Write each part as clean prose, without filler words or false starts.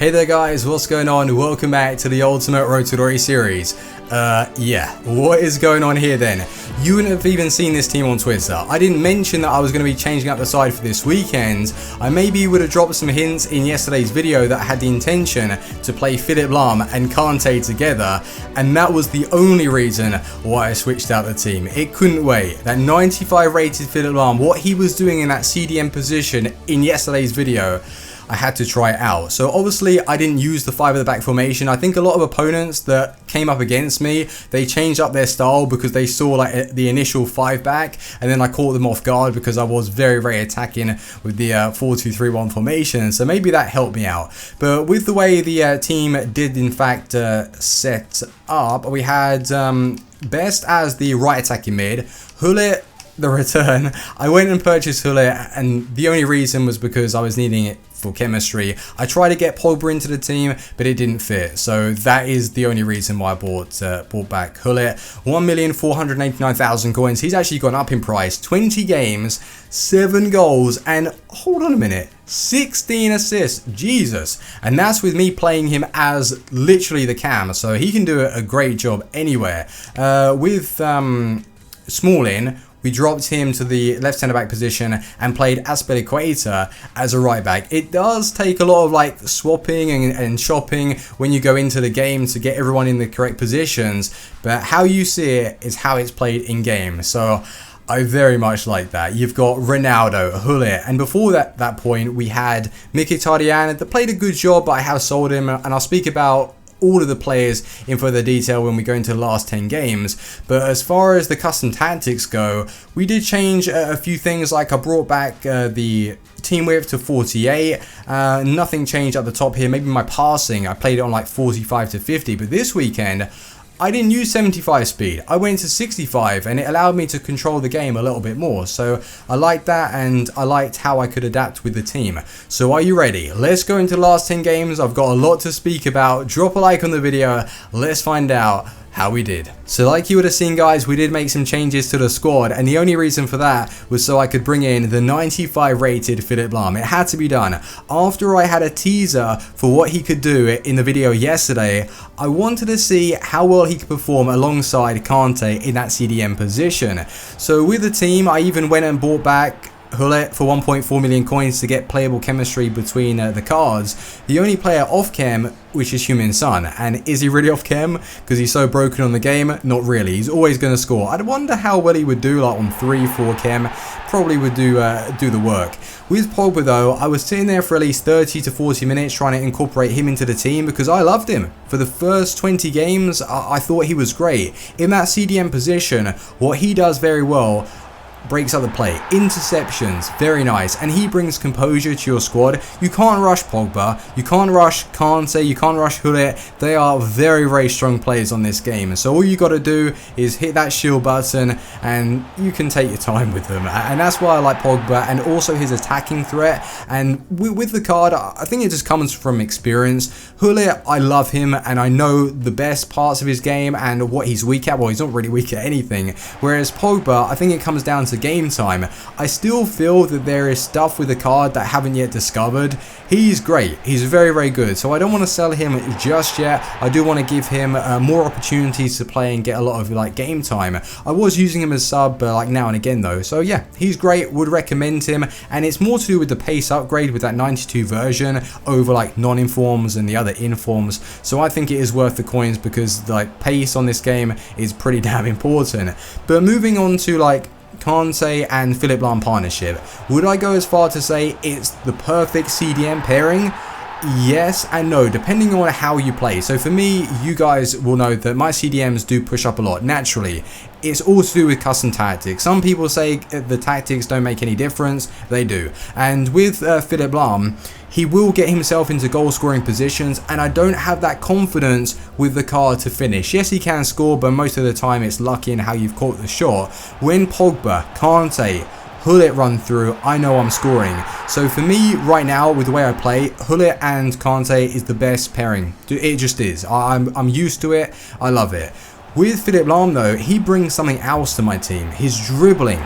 Hey there guys, what's going on? Welcome back to the Ultimate Road to Glory series. Yeah, what is going on here then? You wouldn't have even seen this team on Twitter. I didn't mention that I was going to be changing up the side for this weekend. I maybe would have dropped some hints in yesterday's video that I had the intention to play Philipp Lahm and Kante together, and that was the only reason why I switched out the team. It couldn't wait. That 95 rated Philipp Lahm, what he was doing in that CDM position in yesterday's video, I had to try it out. So obviously I didn't use the 5 at the back formation. I think a lot of opponents that came up against me, they changed up their style because they saw like the initial 5 back, and then I caught them off guard because I was very attacking with the 4-2-3-1 formation. So maybe that helped me out. But with the way the team did in fact set up, we had Best as the right attacking mid, Hullet the return. I went and purchased Hullet, and the only reason was because I was needing it for chemistry. I tried to get Pogba into the team, but it didn't fit. So that is the only reason why I bought back Hullet. 1,489,000 coins. He's actually gone up in price. 20 games, 7 goals, and hold on a minute, 16 assists. Jesus. And that's with me playing him as literally the cam. So he can do a great job anywhere. With Smalling, we dropped him to the left centre back position and played Azpilicueta as a right back. It does take a lot of like swapping and shopping when you go into the game to get everyone in the correct positions, but how you see it is how it's played in game. So I very much like that. You've got Ronaldo, Hullet, and before that point we had Mkhitaryan that played a good job, but I have sold him, and I'll speak about all of the players in further detail when we go into the last 10 games. But as far as the custom tactics go, we did change a few things. Like I brought back the team width to 48. Nothing changed at the top here. Maybe my passing, I played it on like 45 to 50, but this weekend I didn't use 75 speed. I went to 65, and it allowed me to control the game a little bit more. So I liked that, and I liked how I could adapt with the team. So are you ready? Let's go into the last 10 games. I've got a lot to speak about. Drop a like on the video. Let's find out how we did. So like you would have seen guys, we did make some changes to the squad, and the only reason for that was so I could bring in the 95 rated Philipp Lahm. It had to be done. After I had a teaser for what he could do in the video yesterday, I wanted to see how well he could perform alongside Kante in that CDM position. So with the team, I even went and bought back Hullet for 1.4 million coins to get playable chemistry between the cards. The only player off chem, which is Heung-min Son. And is he really off chem because he's so broken on the game? Not really. He's always going to score. I'd wonder how well he would do like on 3-4 chem. Probably would do the work. With Pogba though, I was sitting there for at least 30 to 40 minutes trying to incorporate him into the team because I loved him. For the first 20 games, I thought he was great. In that CDM position, what he does very well, breaks up the play, interceptions, very nice, and he brings composure to your squad. You can't rush Pogba, you can't rush Kante, you can't rush Hullet. They are very strong players on this game, so all you got to do is hit that shield button and you can take your time with them. And that's why I like Pogba, and also his attacking threat. And with the card, I think it just comes from experience. Hullet, I love him and I know the best parts of his game and what he's weak at. Well, he's not really weak at anything, whereas Pogba, I think it comes down to game time. I still feel that there is stuff with the card that I haven't yet discovered. He's great. He's very good. So I don't want to sell him just yet. I do want to give him more opportunities to play and get a lot of like game time. I was using him as sub like now and again though. So yeah, he's great. Would recommend him. And it's more to do with the pace upgrade with that 92 version over like non-informs and the other informs. So I think it is worth the coins because like pace on this game is pretty damn important. But moving on to like Kante and Philipp Lahm partnership, would I go as far to say it's the perfect CDM pairing? Yes and no, depending on how you play. So for me, you guys will know that my CDMs do push up a lot naturally. It's all to do with custom tactics. Some people say the tactics don't make any difference. They do. And with Philipp Lahm, he will get himself into goal scoring positions, and I don't have that confidence with the card to finish. Yes, he can score, but most of the time it's lucky in how you've caught the shot. When Pogba, Kante, Hullet run through, I know I'm scoring. So for me right now, with the way I play, Hullet and Kante is the best pairing. It just is. I'm used to it. I love it. With Philipp Lahm though, he brings something else to my team. His dribbling.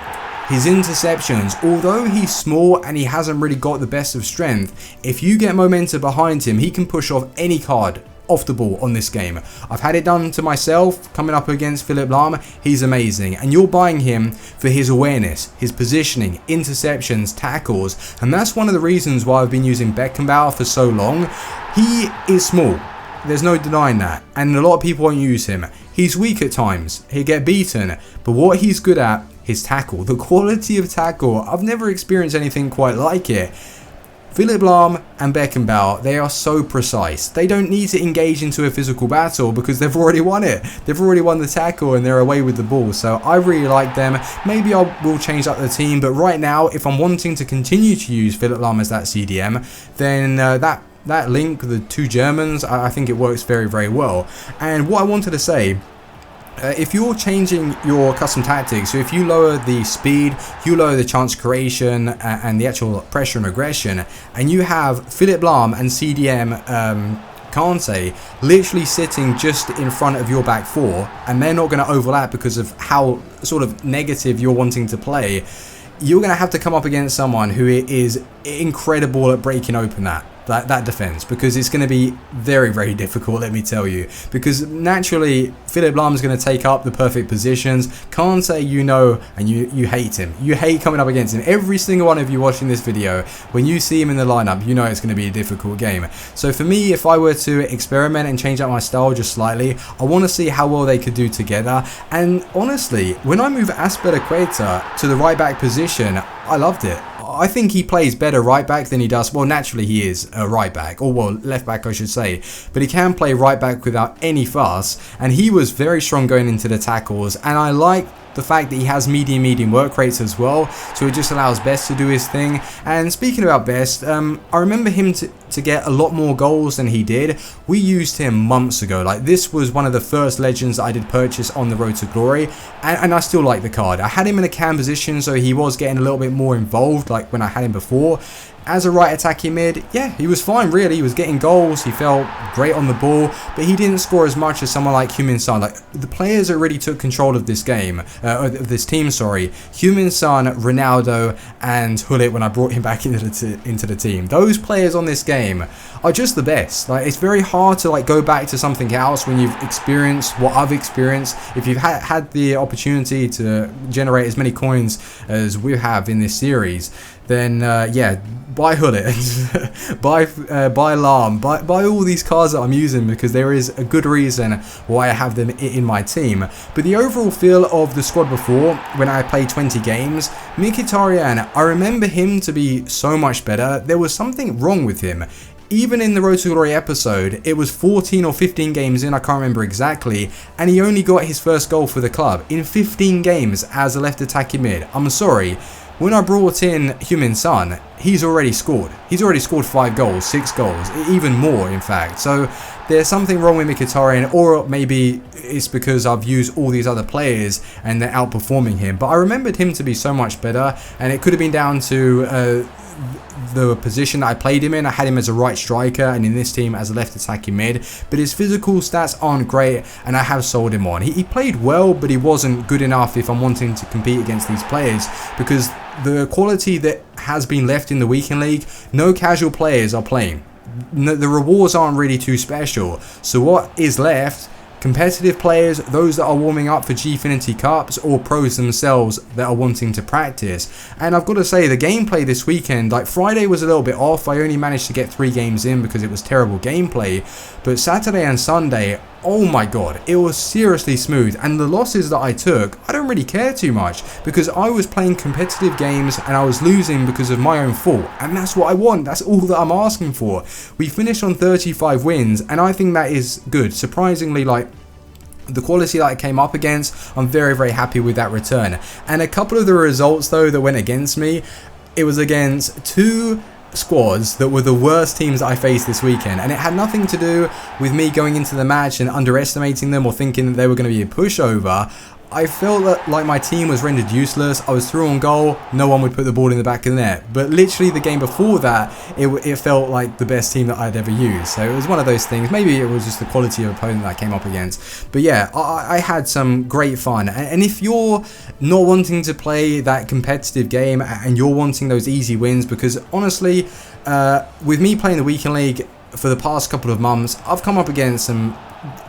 his interceptions, although he's small and he hasn't really got the best of strength, if you get momentum behind him, he can push off any card off the ball on this game. I've had it done to myself coming up against Philipp Lahm. He's amazing, and you're buying him for his awareness, his positioning, interceptions, tackles, and that's one of the reasons why I've been using Beckenbauer for so long. He is small, there's no denying that, and a lot of people won't use him. He's weak at times, he'll get beaten, but what he's good at, his tackle, the quality of tackle, I've never experienced anything quite like it. Philipp Lahm and Beckenbauer, they are so precise. They don't need to engage into a physical battle because they've already won it. They've already won the tackle and they're away with the ball. So I really like them. Maybe I will change up the team, but right now, if I'm wanting to continue to use Philipp Lahm as that CDM, then that link, the two Germans, I think it works very, very well. And what I wanted to say, if you're changing your custom tactics, so if you lower the speed, you lower the chance creation and the actual pressure and aggression, and you have Philipp Lahm and CDM Kante literally sitting just in front of your back four, and they're not going to overlap because of how sort of negative you're wanting to play, you're going to have to come up against someone who is incredible at breaking open that defense, because it's going to be very, very difficult, let me tell you, because naturally Philipp Lahm is going to take up the perfect positions. Kante, you know, and you hate him. You hate coming up against him. Every single one of you watching this video, when you see him in the lineup, you know it's going to be a difficult game. So for me, if I were to experiment and change up my style just slightly, I want to see how well they could do together. And honestly, when I move Azpilicueta to the right back position, I loved it. I think he plays better right back than he does, well, naturally he is a right back, or well, left back I should say, but he can play right back without any fuss, and he was very strong going into the tackles, and I like the fact that he has medium work rates as well, so it just allows Best to do his thing. And speaking about Best, I remember him to get a lot more goals than he did. We used him months ago. Like, this was one of the first legends that I did purchase on the Road to Glory, and I still like the card. I had him in a cam position, so he was getting a little bit more involved like when I had him before. As a right attacking mid, yeah, he was fine really. He was getting goals, he felt great on the ball, but he didn't score as much as someone like Heung-min Son. Like, the players that really took control of this game, of this team, sorry, Heung-min Son, Ronaldo, and Hullet when I brought him back into the team. Those players on this game are just the best. Like, it's very hard to like go back to something else when you've experienced what I've experienced. If you've had the opportunity to generate as many coins as we have in this series, then yeah, buy Hullet, buy Lahm, buy all these cards that I'm using, because there is a good reason why I have them in my team. But the overall feel of the squad before, when I played 20 games, Mkhitaryan, I remember him to be so much better. There was something wrong with him. Even in the Road to Glory episode, it was 14 or 15 games in, I can't remember exactly, and he only got his first goal for the club in 15 games as a left attacking mid. I'm sorry. When I brought in Heung-min Son, he's already scored. He's already scored 5 goals, 6 goals, even more in fact. So there's something wrong with Mkhitaryan, or maybe it's because I've used all these other players and they're outperforming him. But I remembered him to be so much better, and it could have been down to the position that I played him in. I had him as a right striker, and in this team as a left attacking mid, but his physical stats aren't great, and I have sold him on. He played well, but he wasn't good enough if I'm wanting to compete against these players, because the quality that has been left in the Weekend League, no casual players are playing. No, the rewards aren't really too special, so what is left? Competitive players, those that are warming up for Gfinity Cups, or pros themselves that are wanting to practice. And I've got to say, the gameplay this weekend, like Friday was a little bit off. I only managed to get 3 games in because it was terrible gameplay. But Saturday and Sunday, oh my god, it was seriously smooth. And the losses that I took, I don't really care too much, because I was playing competitive games and I was losing because of my own fault. And that's what I want. That's all that I'm asking for. We finished on 35 wins, and I think that is good. Surprisingly, like, the quality that I came up against, I'm very, very happy with that return. And a couple of the results though that went against me, it was against 2 squads that were the worst teams that I faced this weekend, and it had nothing to do with me going into the match and underestimating them or thinking that they were going to be a pushover. I felt that like my team was rendered useless. I was through on goal, no one would put the ball in the back of the net. But literally the game before that, it felt like the best team that I'd ever used. So it was one of those things. Maybe it was just the quality of opponent that I came up against. But yeah, I had some great fun. And if you're not wanting to play that competitive game and you're wanting those easy wins, because honestly, with me playing the Weekend League for the past couple of months, I've come up against some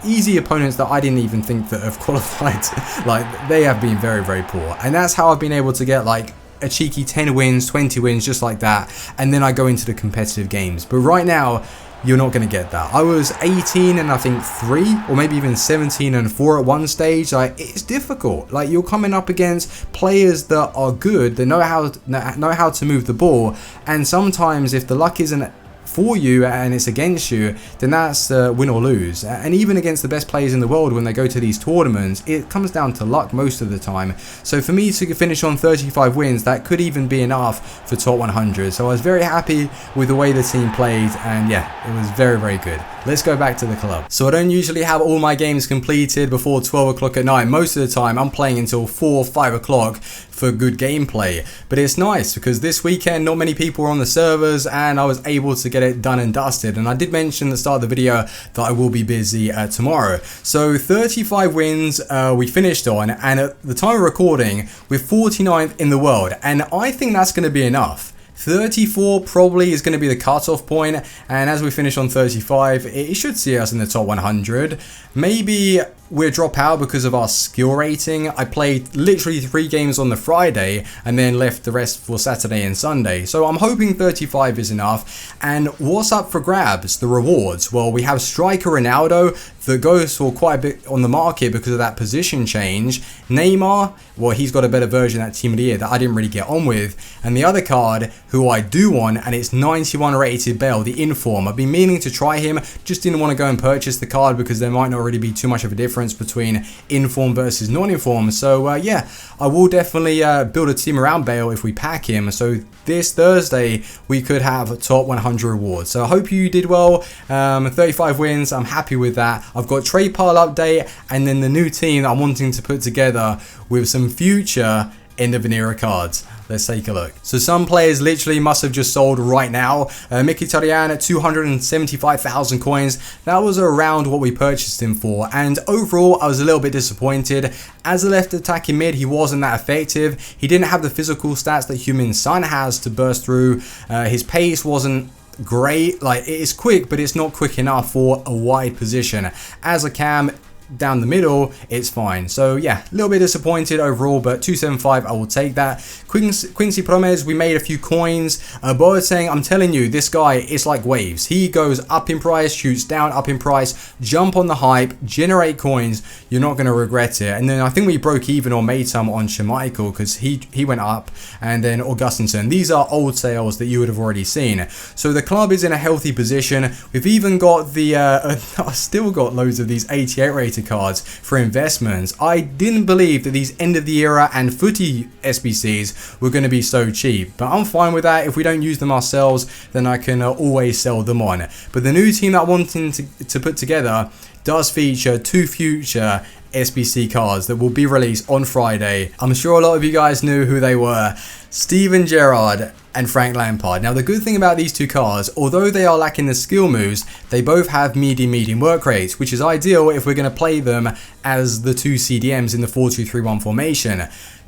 easy opponents that I didn't even think that have qualified. Like, they have been very, very poor. And that's how I've been able to get like a cheeky 10 wins, 20 wins, just like that. And then I go into the competitive games. But right now, you're not going to get that. I was 18 and I think 3, or maybe even 17 and 4 at one stage. Like, it's difficult. Like, you're coming up against players that are good, they know how to move the ball, and sometimes if the luck isn't for you and it's against you, then that's win or lose. And even against the best players in the world, when they go to these tournaments, it comes down to luck most of the time. So for me to finish on 35 wins, that could even be enough for top 100. So I was very happy with the way the team played, and yeah, it was very, very good. Let's go back to the club. So I don't usually have all my games completed before 12 o'clock at night. Most of the time I'm playing until 4 or 5 o'clock for good gameplay. But it's nice because this weekend not many people were on the servers and I was able to get it done and dusted. And I did mention at the start of the video that I will be busy tomorrow. So 35 wins we finished on, and at the time of recording we're 49th in the world, and I think that's going to be enough. 34 probably is going to be the cutoff point, and as we finish on 35, it should see us in the top 100. Maybe we'll drop out because of our skill rating. I played literally 3 games on the Friday and then left the rest for Saturday and Sunday. So I'm hoping 35 is enough. And what's up for grabs? The rewards. Well, we have Striker Ronaldo that goes for quite a bit on the market because of that position change. Neymar, well, he's got a better version of that Team of the Year that I didn't really get on with. And the other card, who I do want, and it's 91 rated Bale, the Inform. I've been meaning to try him, just didn't want to go and purchase the card because there might not really be too much of a difference between Inform versus non-Inform. So yeah, I will definitely build a team around Bale if we pack him. So this Thursday, we could have a top 100 rewards. So I hope you did well. 35 wins, I'm happy with that. I've got trade pile update, and then the new team that I'm wanting to put together with some future end of an era cards. Let's take a look. So some players literally must have just sold right now. Mkhitaryan at 275,000 coins. That was around what we purchased him for. And overall, I was a little bit disappointed. As a left attacking mid, he wasn't that effective. He didn't have the physical stats that Heung-min Son has to burst through. His pace wasn't great. Like, it is quick, but it's not quick enough for a wide position. As a cam, down the middle, it's fine. So yeah, a little bit disappointed overall, but 275, I will take that. Quincy Promes, we made a few coins. Boateng, I'm telling you, this guy is like waves. He goes up in price, shoots down, up in price, jump on the hype, generate coins. You're not going to regret it. And then I think we broke even or made some on Schmeichel because he went up, and then Augustinson. These are old sales that you would have already seen. So the club is in a healthy position. We've even got the I've still got loads of these 88 rated cards for investments. I didn't believe that these end of the era and footy SBCs were going to be so cheap, but I'm fine with that. If we don't use them ourselves, then I can always sell them on. But the new team that I'm wanting to put together does feature 2 future SBC cards that will be released on Friday. I'm sure a lot of you guys knew who they were. Steven Gerrard and Frank Lampard. Now the good thing about these 2 cards, although they are lacking the skill moves, they both have medium work rates, which is ideal if we're going to play them as the 2 CDMs in the 4-2-3-1 formation.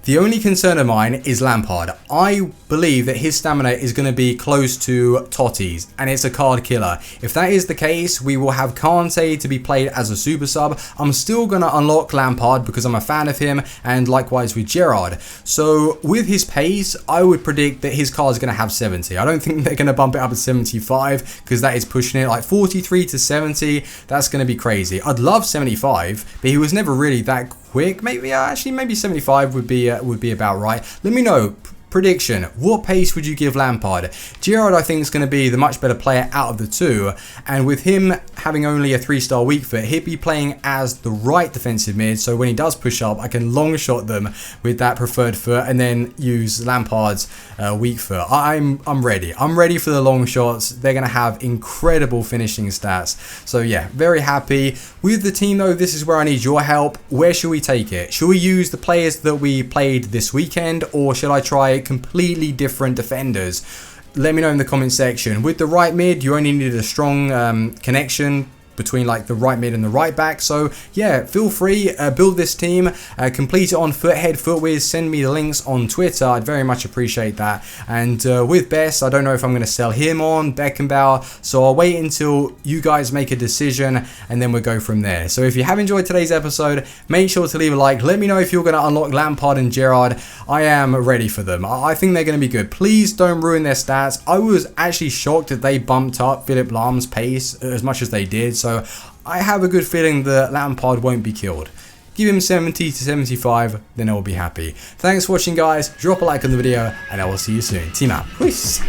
The only concern of mine is Lampard. I believe that his stamina is going to be close to Totti's, and it's a card killer. If that is the case, we will have Kante to be played as a super sub. I'm still going to unlock Lampard because I'm a fan of him, and likewise with Gerrard. So with his pace, I would predict that his card is going to have 70. I don't think they're going to bump it up to 75 because that is pushing it. Like 43 to 70, that's going to be crazy. I'd love 75, but he was never really that quick. Maybe actually maybe 75 would be about right. Let me know Prediction, what pace would you give Lampard? Gerrard I think is going to be the much better player out of the two, and with him having only a 3-star weak foot, he'd be playing as the right defensive mid, so when he does push up I can long shot them with that preferred foot and then use Lampard's weak foot. I'm ready for the long shots. They're going to have incredible finishing stats, so yeah, very happy with the team though. This is where I need your help. Where should we take it? Should we use the players that we played this weekend, or should I try completely different defenders? Let me know in the comment section. With the right mid, you only need a strong connection between like the right mid and the right back, so yeah, feel free, build this team, complete it on foot, head footwiz, send me the links on Twitter. I'd very much appreciate that. And with Best, I don't know if I'm going to sell him on Beckenbauer, so I'll wait until you guys make a decision and then we'll go from there. So if you have enjoyed today's episode, make sure to leave a like. Let me know if you're going to unlock Lampard and Gerrard. I am ready for them. I think they're going to be good. Please don't ruin their stats. I was actually shocked that they bumped up Philipp Lahm's pace as much as they did, so I have a good feeling that Lampard won't be killed. Give him 70 to 75, then I will be happy. Thanks for watching guys, drop a like on the video, and I will see you soon. Team out. Peace.